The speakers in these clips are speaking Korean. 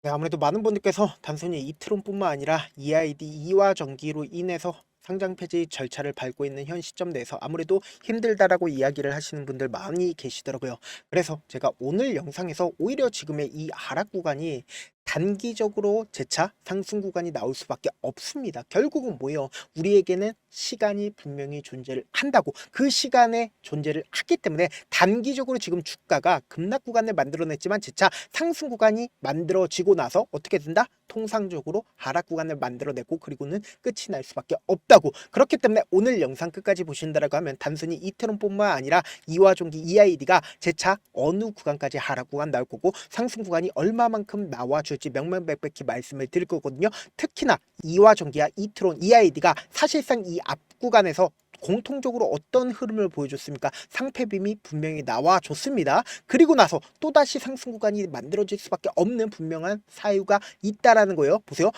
네, 아무래도 많은 분들께서 단순히 이트론뿐만 아니라 EID 이와 전기로 인해서 상장 폐지 절차를 밟고 있는 현 시점 내에서 아무래도 힘들다라고 이야기를 하시는 분들 많이 계시더라고요. 그래서 제가 오늘 영상에서 오히려 지금의 이 하락 구간이 단기적으로 재차 상승 구간이 나올 수밖에 없습니다. 결국은 뭐예요? 우리에게는 시간이 분명히 존재를 한다고, 그 시간에 존재를 하기 때문에 단기적으로 지금 주가가 급락 구간을 만들어냈지만 재차 상승 구간이 만들어지고 나서 어떻게 된다? 통상적으로 하락 구간을 만들어내고 그리고는 끝이 날 수밖에 없다고. 그렇기 때문에 오늘 영상 끝까지 보신다라고 하면 단순히 이트론뿐만 아니라 이화종기 EID가 재차 어느 구간까지 하락 구간 나올 거고 상승 구간이 얼마만큼 나와줄지 명명백백히 말씀을 드릴 거거든요. 특히나 이화종기와 이트론 EID가 사실상 이 앞 구간에서 공통적으로 어떤 흐름을 보여줬습니까? 상패빔이 분명히 나와줬습니다. 그리고 나서 또다시 상승 구간이 만들어질 수밖에 없는 분명한 사유가 있다라는 거예요. 보세요.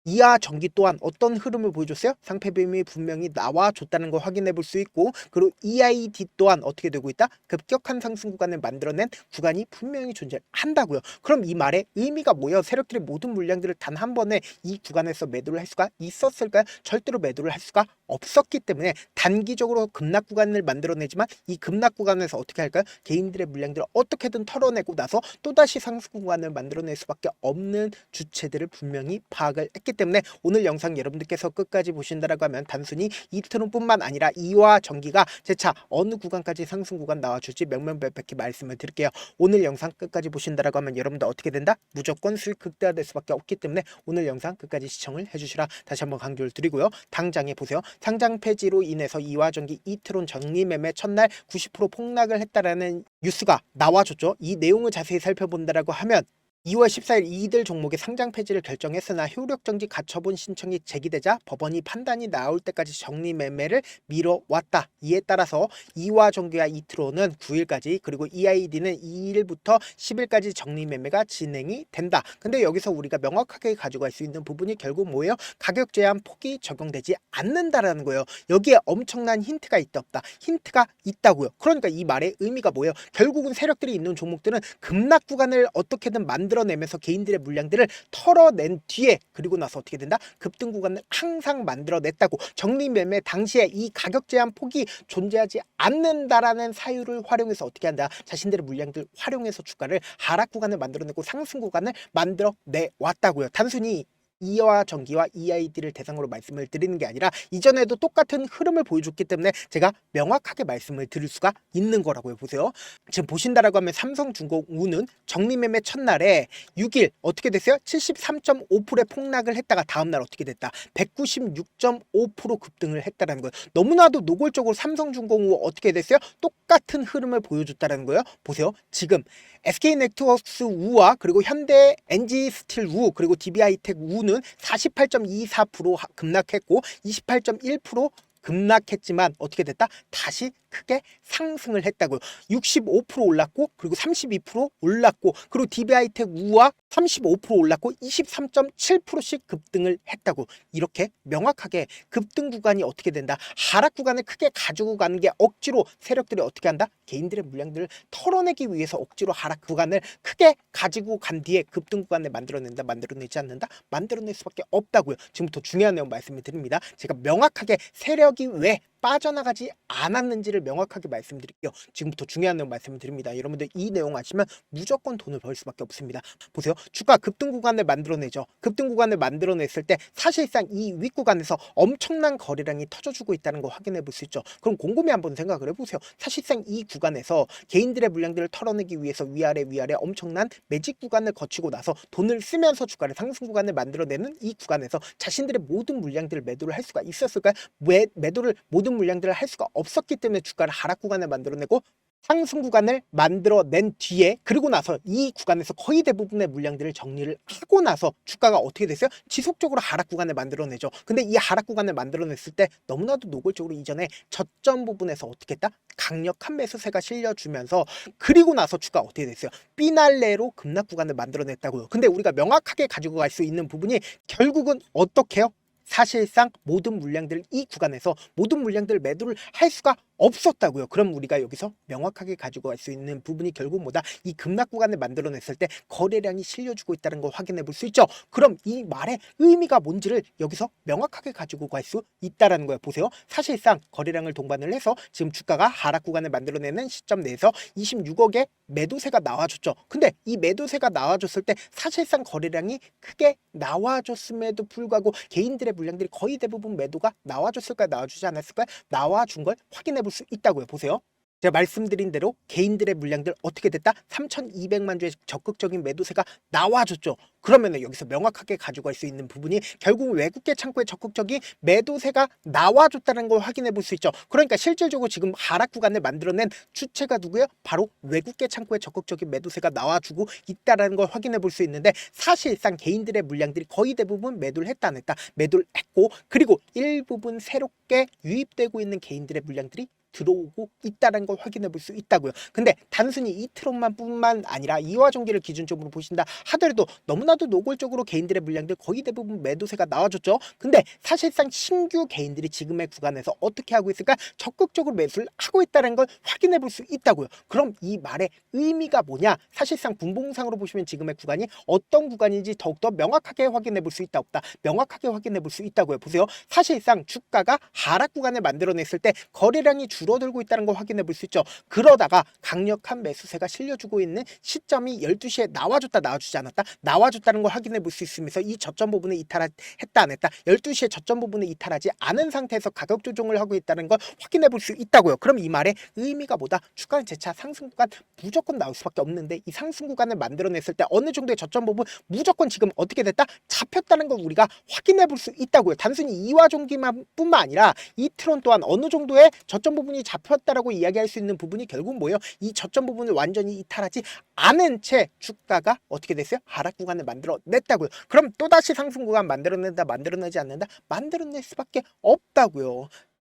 이하 전기 또한 어떤 흐름을 보여줬어요? 상패빔이 분명히 나와줬다는 걸 확인해 볼 수 있고, 그리고 EID 또한 어떻게 되고 있다? 급격한 상승 구간을 만들어낸 구간이 분명히 존재한다고요. 그럼 이 말의 의미가 뭐예요? 세력들이 모든 물량들을 단 한 번에 이 구간에서 매도를 할 수가 있었을까요? 절대로 매도를 할 수가 없었기 때문에 단기적으로 급락 구간을 만들어내지만 이 급락 구간에서 어떻게 할까요? 개인들의 물량들을 어떻게든 털어내고 나서 또다시 상승 구간을 만들어낼 수밖에 없는 주체들을 분명히 파악을 했기 때문에 오늘 영상 여러분들께서 끝까지 보신다라고 하면 단순히 이트론뿐만 아니라 이와 전기가 재차 어느 구간까지 상승 구간 나와줄지 명명백백히 말씀을 드릴게요. 오늘 영상 끝까지 보신다라고 하면 여러분들 어떻게 된다? 무조건 수익 극대화될 수밖에 없기 때문에 오늘 영상 끝까지 시청을 해주시라 다시 한번 강조를 드리고요. 당장에 보세요. 상장 폐지로 인해서 이화전기 이트론 정리매매 첫날 90% 폭락을 했다라는 뉴스가 나와줬죠. 이 내용을 자세히 살펴본다라고 하면 2월 14일 이들 종목의 상장 폐지를 결정했으나 효력정지 가처분 신청이 제기되자 법원이 판단이 나올 때까지 정리 매매를 미뤄왔다. 이에 따라서 이화전기와 이트론은 9일까지 그리고 EID는 2일부터 10일까지 정리 매매가 진행이 된다. 근데 여기서 우리가 명확하게 가져갈 수 있는 부분이 결국 뭐예요? 가격 제한 폭이 적용되지 않는다라는 거예요. 여기에 엄청난 힌트가 있다 없다. 힌트가 있다고요. 그러니까 이 말의 의미가 뭐예요? 결국은 세력들이 있는 종목들은 급락 구간을 어떻게든 만들어내면서 개인들의 물량들을 털어낸 뒤에 그리고 나서 어떻게 된다? 급등 구간을 항상 만들어냈다고. 정리매매 당시에 이 가격 제한 폭이 존재하지 않는다라는 사유를 활용해서 어떻게 한다? 자신들의 물량들 활용해서 주가를 하락 구간을 만들어내고 상승 구간을 만들어내 왔다고요. 단순히 이와 전기와 EID를 대상으로 말씀을 드리는 게 아니라 이전에도 똑같은 흐름을 보여줬기 때문에 제가 명확하게 말씀을 드릴 수가 있는 거라고요. 보세요. 지금 보신다라고 하면 삼성중공우는 정리매매 첫날에 6일 어떻게 됐어요? 73.5%의 폭락을 했다가 다음날 어떻게 됐다? 196.5% 급등을 했다라는 거예요. 너무나도 노골적으로 삼성중공우 어떻게 됐어요? 똑같은 흐름을 보여줬다라는 거예요. 보세요. 지금 SK네트워크스 우와 그리고 현대 NG스틸 우 그리고 DB하이텍 우는 48.24% 급락했고 28.1% 급락했지만 어떻게 됐다? 다시 크게 상승을 했다고요. 65% 올랐고 그리고 32% 올랐고 그리고 DB하이텍 우와 35% 올랐고 23.7%씩 급등을 했다고. 이렇게 명확하게 급등 구간이 어떻게 된다? 하락 구간을 크게 가지고 가는 게 억지로 세력들이 어떻게 한다? 개인들의 물량들을 털어내기 위해서 억지로 하락 구간을 크게 가지고 간 뒤에 급등 구간을 만들어낸다, 만들어내지 않는다, 만들어낼 수밖에 없다고요. 지금부터 중요한 내용 말씀을 드립니다. 제가 명확하게 세력이 왜 빠져나가지 않았는지를 명확하게 말씀드릴게요. 지금부터 중요한 내용 말씀을 드립니다. 여러분들 이 내용 아시면 무조건 돈을 벌 수밖에 없습니다. 보세요. 주가 급등 구간을 만들어내죠. 급등 구간을 만들어냈을 때 사실상 이 윗구간에서 엄청난 거래량이 터져주고 있다는 거 확인해 볼 수 있죠. 그럼 곰곰이 한번 생각을 해보세요. 사실상 이 구간에서 개인들의 물량들을 털어내기 위해서 위아래 엄청난 매직 구간을 거치고 나서 돈을 쓰면서 주가를 상승 구간을 만들어내는 이 구간에서 자신들의 모든 물량들을 매도를 할 수가 있었을까요? 왜 매도를 모든 물량들을 할 수가 없었기 때문에 주가를 하락 구간을 만들어내고 상승 구간을 만들어낸 뒤에 그리고 나서 이 구간에서 거의 대부분의 물량들을 정리를 하고 나서 주가가 어떻게 됐어요? 지속적으로 하락 구간을 만들어내죠. 근데 이 하락 구간을 만들어냈을 때 너무나도 노골적으로 이전에 저점 부분에서 어떻게 했다? 강력한 매수세가 실려주면서 그리고 나서 주가 어떻게 됐어요? 피날레로 급락 구간을 만들어냈다고요. 근데 우리가 명확하게 가지고 갈 수 있는 부분이 결국은 어떻게 해요? 사실상 모든 물량들 이 구간에서 모든 물량들 매도를 할 수가 없었다고요. 그럼 우리가 여기서 명확하게 가지고 갈 수 있는 부분이 결국 뭐다? 이 급락 구간을 만들어냈을 때 거래량이 실려주고 있다는 걸 확인해 볼 수 있죠. 그럼 이 말의 의미가 뭔지를 여기서 명확하게 가지고 갈 수 있다라는 거예요. 보세요. 사실상 거래량을 동반을 해서 지금 주가가 하락 구간을 만들어내는 시점 내에서 26억의 매도세가 나와줬죠. 근데 이 매도세가 나와줬을 때 사실상 거래량이 크게 나와줬음에도 불구하고 개인들의 물량들이 거의 대부분 매도가 나와줬을까요? 나와주지 않았을까요? 나와준 걸 확인해 볼 수 있다고요. 보세요. 제가 말씀드린 대로 개인들의 물량들 어떻게 됐다? 3,200만 주의 적극적인 매도세가 나와줬죠. 그러면 여기서 명확하게 가져갈 수 있는 부분이 결국 외국계 창구에 적극적인 매도세가 나와줬다는 걸 확인해 볼 수 있죠. 그러니까 실질적으로 지금 하락 구간을 만들어낸 주체가 누구예요? 바로 외국계 창구에 적극적인 매도세가 나와주고 있다는 걸 확인해 볼 수 있는데 사실상 개인들의 물량들이 거의 대부분 매도를 했다 안 했다? 매도를 했고 그리고 일부분 새롭게 유입되고 있는 개인들의 물량들이 들어오고 있다는 걸 확인해 볼 수 있다고요. 근데 단순히 이트론만 뿐만 아니라 이화전기를 기준적으로 보신다 하더라도 너무나도 노골적으로 개인들의 물량들 거의 대부분 매도세가 나와줬죠. 근데 사실상 신규 개인들이 지금의 구간에서 어떻게 하고 있을까? 적극적으로 매수를 하고 있다는 걸 확인해 볼 수 있다고요. 그럼 이 말의 의미가 뭐냐? 사실상 분봉상으로 보시면 지금의 구간이 어떤 구간인지 더욱더 명확하게 확인해 볼 수 있다 없다. 명확하게 확인해 볼 수 있다고요. 보세요. 사실상 주가가 하락 구간을 만들어냈을 때 거래량이 줄어들고 있다는 걸 확인해 볼 수 있죠. 그러다가 강력한 매수세가 실려주고 있는 시점이 12시에 나와줬다 나와주지 않았다 나와줬다는 걸 확인해 볼 수 있으면서 이 저점 부분에 이탈했다 안 했다 12시에 저점 부분에 이탈하지 않은 상태에서 가격 조정을 하고 있다는 걸 확인해 볼 수 있다고요. 그럼 이 말의 의미가 뭐다? 주가는 재차 상승 구간 무조건 나올 수밖에 없는데 이 상승 구간을 만들어냈을 때 어느 정도의 저점 부분 무조건 지금 어떻게 됐다? 잡혔다는 걸 우리가 확인해 볼 수 있다고요. 단순히 이화종기만 뿐만 아니라 이트론 또한 어느 정도의 저점 부분이 잡혔다라고 이야기할 수 있는 부분이 결국 뭐예요? 이 저점 부분을 완전히 이탈하지 않은 채 주가가 어떻게 됐어요? 하락 구간을 만들어냈다고요. 그럼 또다시 상승 구간 만들어낸다 만들어내지 않는다? 만들어낼 수밖에 없다고요.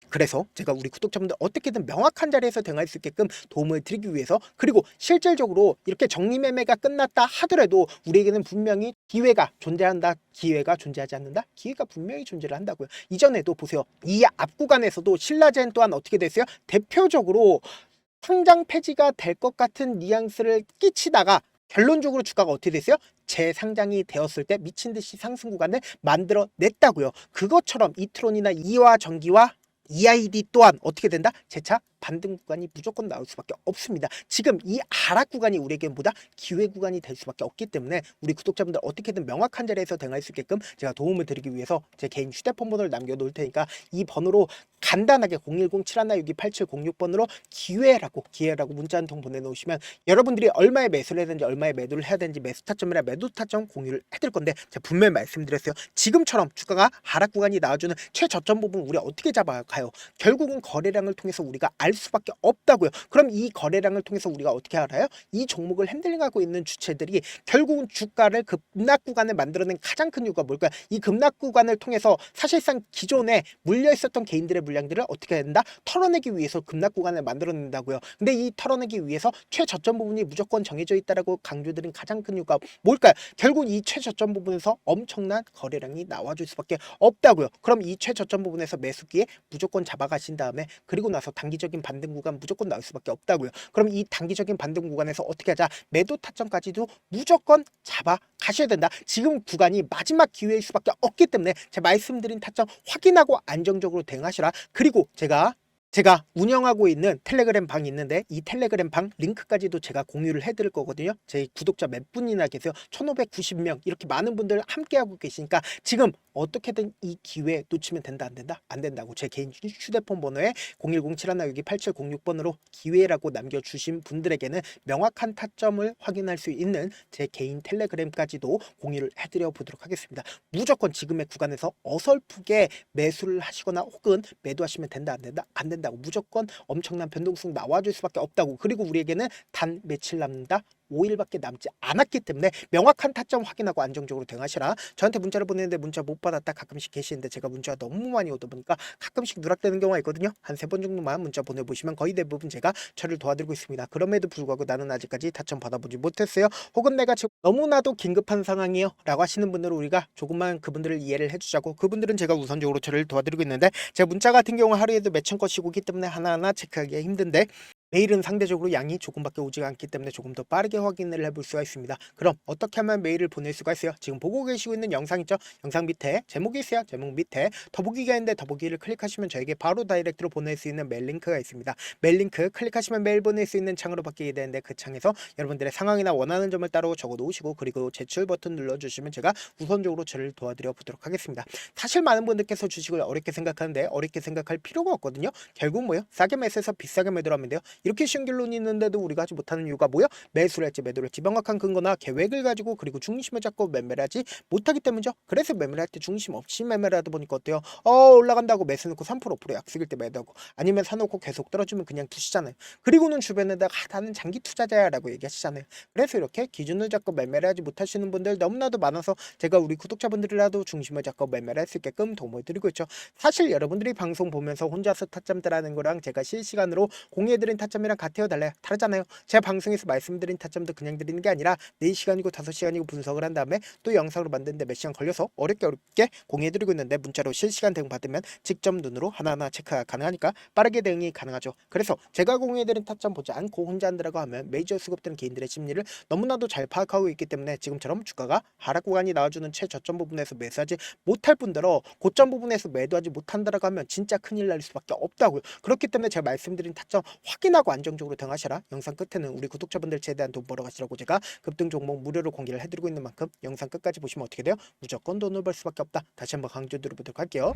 그래서 제가 우리 구독자분들 어떻게든 명확한 자리에서 대응할 수 있게끔 도움을 드리기 위해서 그리고 실질적으로 이렇게 정리매매가 끝났다 하더라도 우리에게는 분명히 기회가 존재한다. 기회가 존재하지 않는다? 기회가 분명히 존재를 한다고요. 이전에도 보세요. 이 앞 구간에서도 신라젠 또한 어떻게 됐어요? 대표적으로 상장 폐지가 될 것 같은 뉘앙스를 끼치다가 결론적으로 주가가 어떻게 됐어요? 재상장이 되었을 때 미친 듯이 상승 구간을 만들어냈다고요. 그것처럼 이트론이나 이화전기와 EID 또한 어떻게 된다? 재차 반등 구간이 무조건 나올 수밖에 없습니다. 지금 이 하락 구간이 우리에게는 보다 기회 구간이 될 수밖에 없기 때문에 우리 구독자분들 어떻게든 명확한 자리에서 대응할 수 있게끔 제가 도움을 드리기 위해서 제 개인 휴대폰 번호를 남겨놓을 테니까 이 번호로 간단하게 010-7162-8706번으로 기회라고 문자 한 통 보내놓으시면 여러분들이 얼마에 매수를 해야 되는지 얼마에 매도를 해야 되는지 매수 타점이나 매도 타점 공유를 해드릴 건데 제가 분명히 말씀드렸어요. 지금처럼 주가가 하락 구간이 나와주는 최저점 부분 우리 어떻게 잡아가요? 결국은 거래량을 통해서 우리가 알 수밖에 없다고요. 그럼 이 거래량을 통해서 우리가 어떻게 알아요? 이 종목을 핸들링하고 있는 주체들이 결국은 주가를 급락 구간을 만들어낸 가장 큰 이유가 뭘까요? 이 급락 구간을 통해서 사실상 기존에 물려 있었던 개인들의 물량들을 어떻게 해야 된다? 털어내기 위해서 급락 구간을 만들어낸다고요. 근데 이 털어내기 위해서 최저점 부분이 무조건 정해져 있다라고 강조드린 가장 큰 이유가 뭘까요? 결국 이 최저점 부분에서 엄청난 거래량이 나와줄 수밖에 없다고요. 그럼 이 최저점 부분에서 매수기에 무조건 잡아가신 다음에 그리고 나서 단기적인 반등 구간 무조건 나올 수밖에 없다고요. 그럼 이 단기적인 반등 구간에서 어떻게 하자? 매도 타점까지도 무조건 잡아 가셔야 된다. 지금 구간이 마지막 기회일 수밖에 없기 때문에 제가 말씀드린 타점 확인하고 안정적으로 대응하시라. 그리고 제가 운영하고 있는 텔레그램 방이 있는데 이 텔레그램 방 링크까지도 제가 공유를 해드릴 거거든요. 제 구독자 몇 분이나 계세요? 1590명 이렇게 많은 분들 함께하고 계시니까 지금 어떻게든 이 기회 놓치면 된다 안 된다? 안 된다고 제 개인 휴대폰 번호에 010-7162-8706번으로 기회라고 남겨주신 분들에게는 명확한 타점을 확인할 수 있는 제 개인 텔레그램까지도 공유를 해드려 보도록 하겠습니다. 무조건 지금의 구간에서 어설프게 매수를 하시거나 혹은 매도하시면 된다 안 된다? 안 된다고 무조건 엄청난 변동성 나와줄 수밖에 없다고. 그리고 우리에게는 단 며칠 남는다? 5일밖에 남지 않았기 때문에 명확한 타점 확인하고 안정적으로 대응하시라. 저한테 문자를 보내는데 문자 못 받았다 가끔씩 계시는데 제가 문자가 너무 많이 오다 보니까 가끔씩 누락되는 경우가 있거든요. 한 3번 정도만 문자 보내보시면 거의 대부분 제가 처리를 도와드리고 있습니다. 그럼에도 불구하고 나는 아직까지 타점 받아보지 못했어요. 혹은 내가 지금 너무나도 긴급한 상황이에요 라고 하시는 분들은 우리가 조금만 그분들을 이해를 해주자고, 그분들은 제가 우선적으로 처리를 도와드리고 있는데, 제 문자 같은 경우 하루에도 몇천 건씩 오기 때문에 하나하나 체크하기가 힘든데 메일은 상대적으로 양이 조금밖에 오지 않기 때문에 조금 더 빠르게 확인을 해볼 수가 있습니다. 그럼 어떻게 하면 메일을 보낼 수가 있어요? 지금 보고 계시고 있는 영상 있죠? 영상 밑에 제목이 있어요. 제목 밑에 더보기가 있는데 더보기를 클릭하시면 저에게 바로 다이렉트로 보낼 수 있는 메일 링크가 있습니다. 메일 링크 클릭하시면 메일 보낼 수 있는 창으로 바뀌게 되는데, 그 창에서 여러분들의 상황이나 원하는 점을 따로 적어 놓으시고 그리고 제출 버튼 눌러주시면 제가 우선적으로 저를 도와드려 보도록 하겠습니다. 사실 많은 분들께서 주식을 어렵게 생각하는데 어렵게 생각할 필요가 없거든요. 결국 뭐요? 싸게 매수해서 비싸게 매도를 하면 돼요. 이렇게 쉬운 결론이 있는데도 우리가 하지 못하는 이유가 뭐요? 매수를 할지 매도를 할지 명확한 근거나 계획을 가지고 그리고 중심을 잡고 매매를 하지 못하기 때문이죠. 그래서 매매를 할 때 중심 없이 매매를 하다 보니까 어때요? 올라간다고 매수 놓고 3% 5% 약속일 때 매도하고, 아니면 사놓고 계속 떨어지면 그냥 두시잖아요. 그리고는 주변에다가 나는 장기 투자자야 라고 얘기하시잖아요. 그래서 이렇게 기준을 잡고 매매를 하지 못하시는 분들 너무나도 많아서 제가 우리 구독자분들이라도 중심을 잡고 매매를 할 수 있게끔 도움을 드리고 있죠. 사실 여러분들이 방송 보면서 혼자서 타점 따라하는 거랑 제가 실시간으로 공유해드린 타점이랑 같아요 달라요? 다르잖아요. 제가 방송에서 말씀드린 타점도 그냥 드리는 게 아니라 4시간이고 5시간이고 분석을 한 다음에 또 영상으로 만드는데 몇 시간 걸려서 어렵게 공유해드리고 있는데, 문자로 실시간 대응 받으면 직접 눈으로 하나하나 체크가 가능하니까 빠르게 대응이 가능하죠. 그래서 제가 공유해드린 타점 보지 않고 혼자 한다라고 하면 메이저 수급되는 개인들의 심리를 너무나도 잘 파악하고 있기 때문에 지금처럼 주가가 하락 구간이 나와주는 최저점 부분에서 매수하지 못할 뿐더러 고점 부분에서 매도하지 못한다라고 하면 진짜 큰일 날 수밖에 없다고요. 그렇기 때문에 제가 말씀드린 타점 확인하고 안정적으로 대응하시라. 영상 끝에는 우리 구독자분들 최대한 돈 벌어가시라고 제가 급등 종목 무료로 공개를 해드리고 있는 만큼 영상 끝까지 보시면 어떻게 돼요? 무조건 돈을 벌 수밖에 없다. 다시 한번 강조드려보도록 할게요.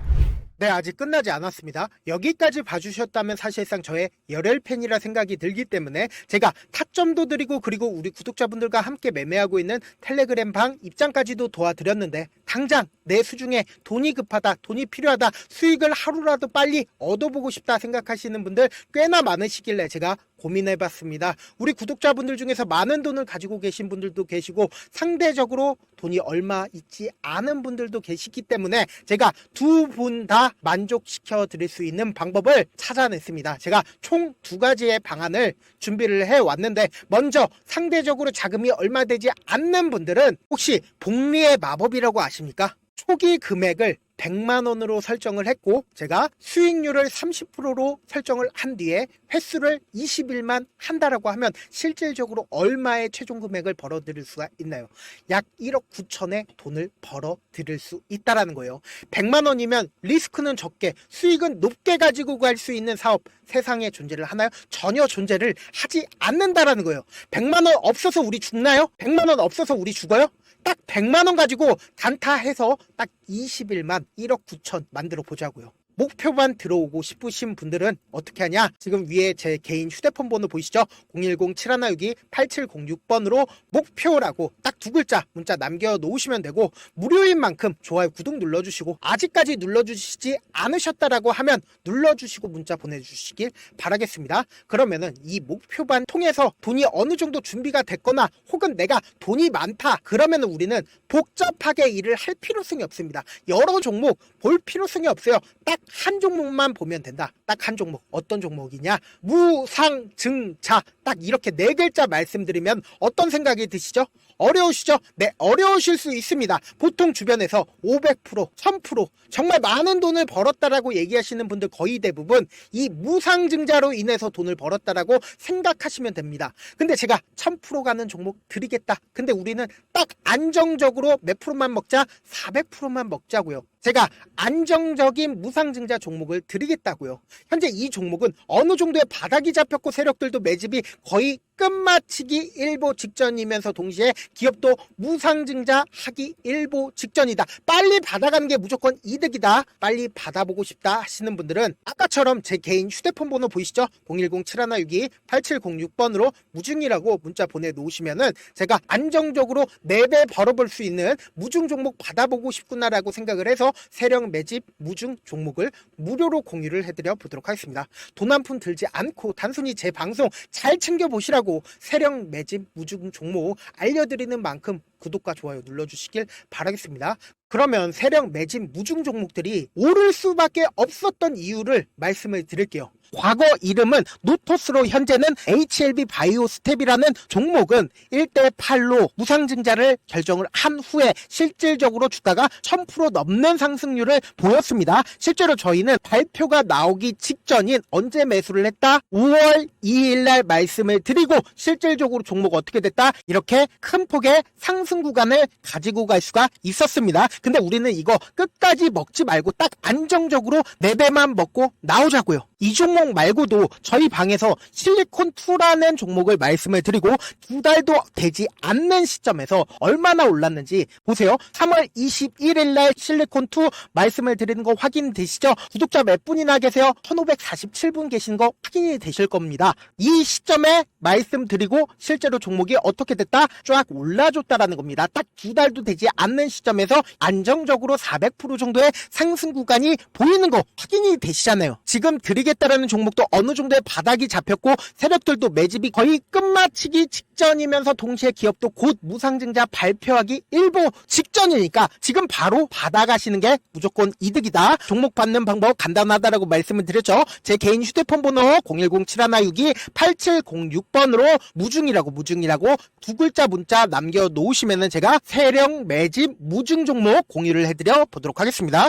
네, 아직 끝나지 않았습니다. 여기까지 봐주셨다면 사실상 저의 열혈 팬이라 생각이 들기 때문에 제가 타점도 드리고 그리고 우리 구독자분들과 함께 매매하고 있는 텔레그램 방 입장까지도 도와드렸는데, 당장 내 수중에 돈이 급하다, 돈이 필요하다, 수익을 하루라도 빨리 얻어보고 싶다 생각하시는 분들 꽤나 많으시길래 제가 고민해봤습니다. 우리 구독자분들 중에서 많은 돈을 가지고 계신 분들도 계시고 상대적으로 돈이 얼마 있지 않은 분들도 계시기 때문에 제가 두 분 다 만족시켜 드릴 수 있는 방법을 찾아냈습니다. 제가 총 2가지의 방안을 준비를 해왔는데, 먼저 상대적으로 자금이 얼마 되지 않는 분들은 혹시 복리의 마법이라고 아십니까? 초기 금액을 100만원으로 설정을 했고 제가 수익률을 30%로 설정을 한 뒤에 횟수를 20일만 한다라고 하면 실질적으로 얼마의 최종 금액을 벌어 드릴 수가 있나요? 약 1억 9천의 돈을 벌어 드릴 수 있다라는 거예요. 100만원이면 리스크는 적게 수익은 높게 가지고 갈 수 있는 사업 세상에 존재를 하나요? 전혀 존재를 하지 않는다라는 거예요. 100만원 없어서 우리 죽나요? 100만원 없어서 우리 죽어요? 딱 100만원 가지고 단타해서 딱 20일만 1억 9천 만들어 보자고요. 목표만 들어오고 싶으신 분들은 어떻게 하냐? 지금 위에 제 개인 휴대폰 번호 보이시죠? 010-7162-8706번으로 목표라고 딱 2글자 문자 남겨놓으시면 되고, 무료인 만큼 좋아요 구독 눌러주시고 아직까지 눌러주시지 않으셨다라고 하면 눌러주시고 문자 보내주시길 바라겠습니다. 그러면은 이 목표반 통해서 돈이 어느 정도 준비가 됐거나 혹은 내가 돈이 많다 그러면은 우리는 복잡하게 일을 할 필요성이 없습니다. 여러 종목 볼 필요성이 없어요. 딱 한 종목만 보면 된다. 딱 한 종목. 어떤 종목이냐? 무상증자. 딱 이렇게 4글자 말씀드리면 어떤 생각이 드시죠? 어려우시죠? 네, 어려우실 수 있습니다. 보통 주변에서 500%, 1000% 정말 많은 돈을 벌었다라고 얘기하시는 분들 거의 대부분 이 무상증자로 인해서 돈을 벌었다라고 생각하시면 됩니다. 근데 제가 1000% 가는 종목 드리겠다. 근데 우리는 딱 안정적으로 몇 프로만 먹자? 400%만 먹자고요. 제가 안정적인 무상증자 종목을 드리겠다고요. 현재 이 종목은 어느 정도의 바닥이 잡혔고 세력들도 매집이 거의 끝마치기 일보 직전이면서 동시에 기업도 무상증자 하기 일보 직전이다. 빨리 받아가는 게 무조건 이득이다. 빨리 받아보고 싶다 하시는 분들은 아까처럼 제 개인 휴대폰 번호 보이시죠? 010-7162-8706번으로 무중이라고 문자 보내놓으시면은 제가 안정적으로 4배 벌어볼 수 있는 무중 종목 받아보고 싶구나라고 생각을 해서 세력 매집 무중 종목을 무료로 공유를 해드려 보도록 하겠습니다. 돈 한 푼 들지 않고 단순히 제 방송 잘 챙겨보시라고 하고 세력 매집 무중 종목 알려드리는 만큼 구독과 좋아요 눌러주시길 바라겠습니다. 그러면 세력 매집 무중 종목들이 오를 수밖에 없었던 이유를 말씀을 드릴게요. 과거 이름은 노토스로 현재는 HLB 바이오스텝이라는 종목은 1대8로 무상증자를 결정을 한 후에 실질적으로 주가가 1000% 넘는 상승률을 보였습니다. 실제로 저희는 발표가 나오기 직전인 언제 매수를 했다? 5월 2일 날 말씀을 드리고 실질적으로 종목 어떻게 됐다? 이렇게 큰 폭의 상승 구간을 가지고 갈 수가 있었습니다. 근데 우리는 이거 끝까지 먹지 말고 딱 안정적으로 4배만 먹고 나오자고요. 이 종목 말고도 저희 방에서 실리콘2라는 종목을 말씀을 드리고 2달도 되지 않는 시점에서 얼마나 올랐는지 보세요. 3월 21일 날 실리콘2 말씀을 드리는 거 확인되시죠? 구독자 몇 분이나 계세요? 1547분 계신 거 확인이 되실 겁니다. 이 시점에 말씀드리고 실제로 종목이 어떻게 됐다? 쫙 올라줬다라는 겁니다. 딱 2달도 되지 않는 시점에서 안정적으로 400% 정도의 상승 구간이 보이는 거 확인이 되시잖아요. 지금 드리겠다라는 종목도 어느 정도의 바닥이 잡혔고 세력들도 매집이 거의 끝마치기 직전이면서 동시에 기업도 곧 무상증자 발표하기 일보 직전이니까 지금 바로 받아가시는 게 무조건 이득이다. 종목 받는 방법 간단하다라고 말씀을 드렸죠. 제 개인 휴대폰 번호 010-7162-8706번으로 무중이라고 두 글자 문자 남겨놓으시면은 제가 세력 매집 무중 종목 공유를 해드려 보도록 하겠습니다.